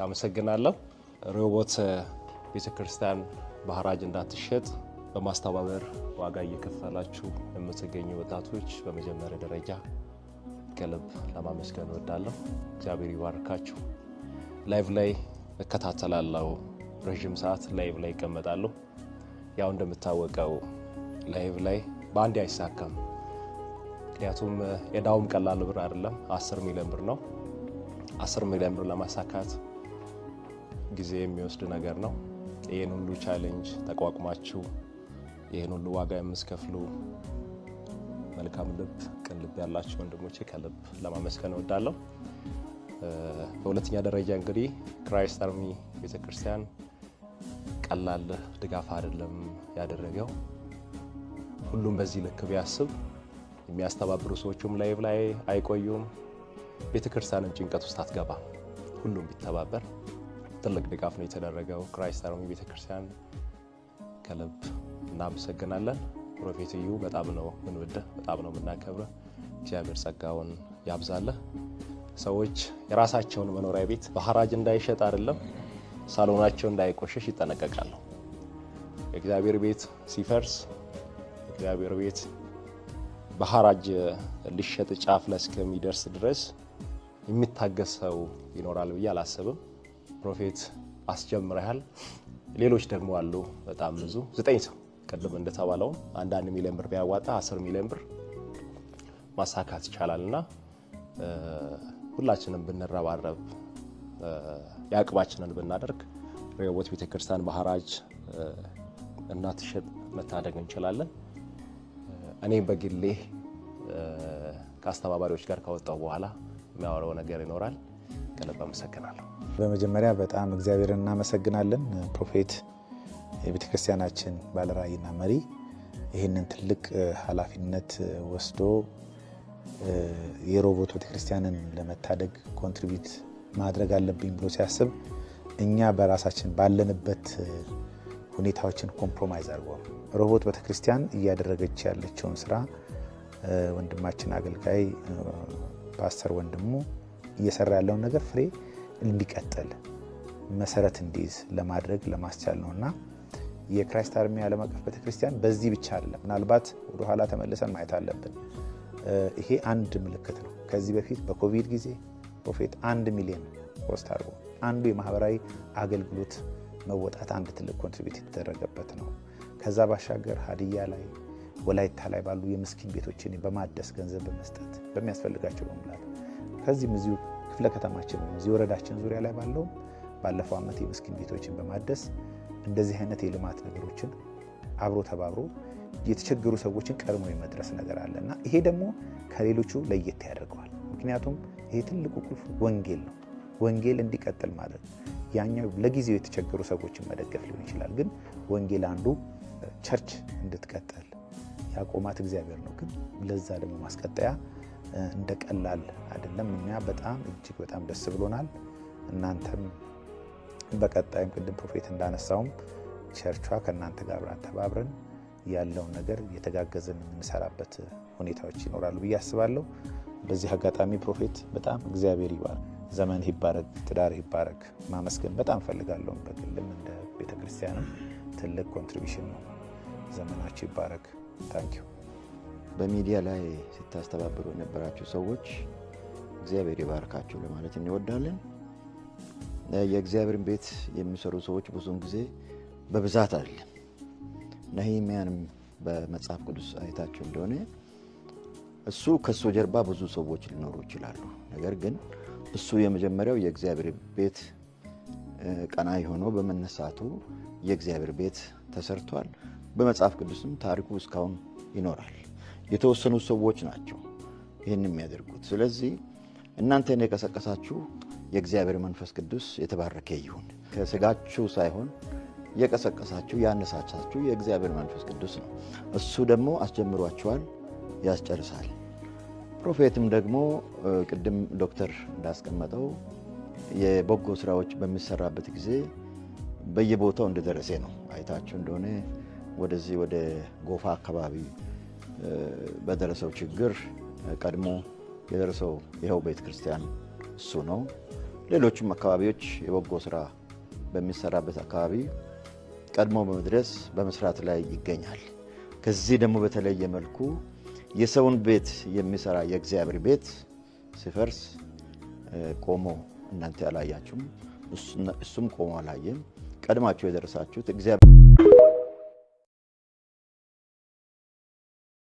አመሰግናለሁ። ሮቦት ቤተክርስቲያን በሐራጅ እንዳትሸጥ በማስተባበር ዋጋ እየከፈላችሁ የምትገኙ ወጣቶች በመጀመሪያ ደረጃ ከልብ ለማመስገን እወዳለሁ። እግዚአብሔር ይባርካችሁ። ላይቭ ላይ እከታተላለሁ። ረጅም ሰዓት ላይቭ ላይ እቀመጣለሁ። ያው እንደምታወቀው ላይቭ ላይ በአንድ አይሳካም። ምክንያቱም የዳውም ቀላል ብር አይደለም፣ 10 ሚሊዮን ብር ነው። 10 ሚሊዮን ብር ለማሳካት ጊዜ የሚወስድ ነገር ነው። ይሄን ሁሉ ቻሌንጅ ተቋቁማችሁ ይሄን ሁሉ ዋጋ የምትከፍሉ መልካም ልብ፣ ቅን ልብ ያላችሁ ወንድሞቼ ከልብ ለማመስገን እወዳለሁ። በሁለተኛ ደረጃ እንግዲህ ክራይስት አርሚ ቤተክርስቲያን ቀላል ድጋፍ አይደለም ያደረገው። ሁሉም በዚህ ልክ ቢያስብ የሚያስተባብሩ ሰዎችም ላይቭ ላይ አይቆዩም። ቤተክርስቲያንም ጭንቀት ውስጥ አትገባ። ሁሉም ቢተባበር ትልቅ ድጋፍ ነው የተደረገው። ክራይስት አርሚ ቤተክርስቲያን ከልብ እናመሰግናለን። ፕሮፌት እዩ በጣም ነው ምንወደህ፣ በጣም ነው ምናከብረህ። እግዚአብሔር ጸጋውን ያብዛልህ። ሰዎች የራሳቸውን መኖሪያ ቤት በሐራጅ እንዳይሸጥ አይደለም ሳሎናቸው እንዳይቆሸሽ ይጠነቀቃሉ። የእግዚአብሔር ቤት ሲፈርስ የእግዚአብሔር ቤት በሐራጅ ሊሸጥ ጫፍ ላይ እስከሚደርስ ድረስ የሚታገሰው ይኖራል ብዬ አላስብም። ፕሮፌት አስጀምረሃል። ሌሎች ደግሞ አሉ በጣም ብዙ 9 ሰው ቀደም እንደተባለው 1 ሚሊዮን ብር ቢያዋጣ 10 ሚሊዮን ብር ማሳካት ይቻላልና ሁላችንም ብንረባረብ ያቅባችንን ብናደርግ ሮቦት ቤተክርስቲያን በሐራጅ እንዳትሸጥ መታደግ እንችላለን። እኔ በግሌ ከአስተባባሪዎች ጋር ካወጣው በኋላ የሚያወራው ነገር ይኖራል። ከልብ አመሰግናለሁ። በመጀመሪያ በጣም እግዚአብሔርን እናመሰግናለን። ፕሮፌት የቤተክርስቲያናችን ባለራዕይና መሪ ይህንን ትልቅ ኃላፊነት ወስዶ የሮቦት ቤተክርስቲያንን ለመታደግ ኮንትሪቢዩት ማድረግ አለብኝ ብሎ ሲያስብ እኛ በራሳችን ባለንበት ሁኔታዎችን ኮምፕሮማይዝ አድርጓል። ሮቦት ቤተክርስቲያን እያደረገች ያለችውን ስራ ወንድማችን አገልጋይ ፓስተር ወንድሙ እየሰራ ያለውን ነገር ፍሬ እንዲቀጥል መሰረት እንዲይዝ ለማድረግ ለማስቻል ነውና የክራይስት አርሚ ዓለም አቀፍ ቤተክርስቲያን በዚህ ብቻ አይደለም። ምናልባት ወደ ኋላ ተመልሰን ማየት አለብን። ይሄ አንድ ምልክት ነው። ከዚህ በፊት በኮቪድ ጊዜ ፕሮፌት 1 ሚሊዮን ፖስት አድርጎ አንዱ የማህበራዊ አገልግሎት መወጣት አንድ ትልቅ ኮንትሪቢዩት የተደረገበት ነው። ከዛ ባሻገር ሀዲያ ላይ ወላይታ ላይ ባሉ የምስኪን ቤቶችን በማደስ ገንዘብ በመስጠት በሚያስፈልጋቸው በመላት ከዚህም እዚሁ ክፍለ ከተማችን እዚሁ ወረዳችን ዙሪያ ላይ ባለው ባለፈው ዓመት የምስኪን ቤቶችን በማደስ እንደዚህ አይነት የልማት ነገሮችን አብሮ ተባብሮ የተቸገሩ ሰዎችን ቀድሞ የመድረስ ነገር አለና ይሄ ደግሞ ከሌሎቹ ለየት ያደርገዋል። ምክንያቱም ይሄ ትልቁ ቁልፍ ወንጌል ነው። ወንጌል እንዲቀጥል ማለት ያኛው ለጊዜው የተቸገሩ ሰዎችን መደገፍ ሊሆን ይችላል። ግን ወንጌል አንዱ ቸርች እንድትቀጥል ያቆማት እግዚአብሔር ነው። ግን ለዛ ደግሞ ማስቀጠያ እንደቀላል አይደለም። እኛ በጣም እጅግ በጣም ደስ ብሎናል። እናንተም በቀጣይም ቅድም ፕሮፌት እንዳነሳውም ቸርቿ ከእናንተ ጋር ተባብረን ያለውን ነገር የተጋገዘን የምንሰራበት ሁኔታዎች ይኖራሉ ብዬ አስባለሁ። በዚህ አጋጣሚ ፕሮፌት በጣም እግዚአብሔር ይባርክ፣ ዘመን ይባረክ፣ ትዳር ይባረክ ማመስገን በጣም ፈልጋለሁ። በግልም እንደ ቤተክርስቲያንም ትልቅ ኮንትሪቢዩሽን ነው። ዘመናችሁ ይባረክ። ታንኪዩ። በሚዲያ ላይ ስታስተባብሩ የነበራችሁ ሰዎች እግዚአብሔር ይባርካችሁ ለማለት እንወዳለን። የእግዚአብሔርን ቤት የሚሰሩ ሰዎች ብዙውን ጊዜ በብዛት አይደለም። ነህምያንም በመጽሐፍ ቅዱስ አይታችሁ እንደሆነ እሱ ከሱ ጀርባ ብዙ ሰዎች ሊኖሩ ይችላሉ። ነገር ግን እሱ የመጀመሪያው የእግዚአብሔር ቤት ቀናኢ ሆኖ በመነሳቱ የእግዚአብሔር ቤት ተሰርቷል። በመጽሐፍ ቅዱስም ታሪኩ እስካሁን ይኖራል። የተወሰኑ ሰዎች ናቸው ይህን የሚያደርጉት። ስለዚህ እናንተን የቀሰቀሳችሁ የእግዚአብሔር መንፈስ ቅዱስ የተባረከ ይሁን። ከስጋችሁ ሳይሆን የቀሰቀሳችሁ ያነሳሳችሁ የእግዚአብሔር መንፈስ ቅዱስ ነው። እሱ ደግሞ አስጀምሯችኋል፣ ያስጨርሳል። ፕሮፌትም ደግሞ ቅድም ዶክተር እንዳስቀመጠው የበጎ ስራዎች በሚሰራበት ጊዜ በየቦታው እንደደረሰ ነው። አይታችሁ እንደሆነ ወደዚህ ወደ ጎፋ አካባቢ በደረሰው ችግር ቀድሞ የደረሰው ይኸው ቤተክርስቲያን እሱ ነው። ሌሎችም አካባቢዎች የበጎ ስራ በሚሰራበት አካባቢ ቀድሞ በመድረስ በመስራት ላይ ይገኛል። ከዚህ ደግሞ በተለየ መልኩ የሰውን ቤት የሚሰራ የእግዚአብሔር ቤት ሲፈርስ ቆሞ እናንተ ያላያችሁም እሱም ቆሞ አላየም። ቀድማችሁ የደረሳችሁት እግዚአብሔር